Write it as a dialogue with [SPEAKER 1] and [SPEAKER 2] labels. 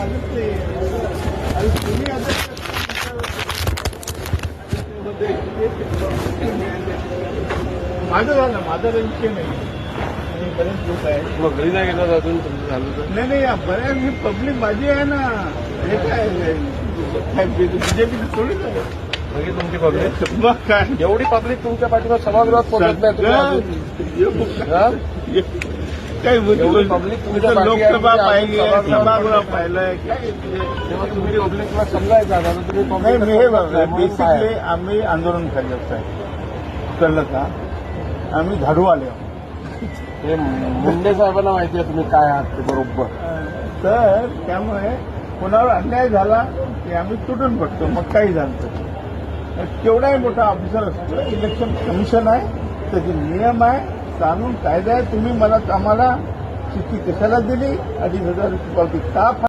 [SPEAKER 1] लागत नाही. आणि तुम्ही आता माझं झालं, माझा काही विषय नाही. आणि बरेच लोक आहेत.
[SPEAKER 2] मग घरी नाही गेला अजून तुमचं झालं तर?
[SPEAKER 1] नाही बऱ्याच ही पब्लिक माझी आहे ना. हे काय बीजेपी थोडीच आहे.
[SPEAKER 2] म्हणजे तुमची पब्लिक
[SPEAKER 1] मग काय
[SPEAKER 2] एवढी पब्लिक तुमच्या पाठीवर सभागृहात पोहोचत नाही तुम्ही अजून? हा?
[SPEAKER 1] काही
[SPEAKER 2] एवढी public तुमच्या बाकी आहे,
[SPEAKER 1] लोकसभा
[SPEAKER 2] म्हणजे
[SPEAKER 1] पाहिली
[SPEAKER 2] अजून
[SPEAKER 1] आहे,
[SPEAKER 2] सभागृह
[SPEAKER 1] सभागृह पाहिलंय काय
[SPEAKER 2] तेव्हा तुम्ही पब्लिकला समजायचं आता तुम्ही
[SPEAKER 1] नाही. मी हे
[SPEAKER 2] public
[SPEAKER 1] बेसिकली आम्ही आंदोलन केलं साहेब, कळलं का? आम्ही झाडू आले आहोत.
[SPEAKER 2] हे मुंडे साहेबांना माहिती आहे तुम्ही काय आहात ते बरोबर.
[SPEAKER 1] तर त्यामुळे कोणावर अन्याय झाला की आम्ही तुटून पडतो. मग काही झालं तर केवढाही मोठा ऑफिसर असतो, इलेक्शन कमिशन आहे, त्याचे नियम आहे, कानून कायदा आहे. तुम्ही आम्हाला चिठ्ठी कशाला दिली? 2,500 रुपये पावती का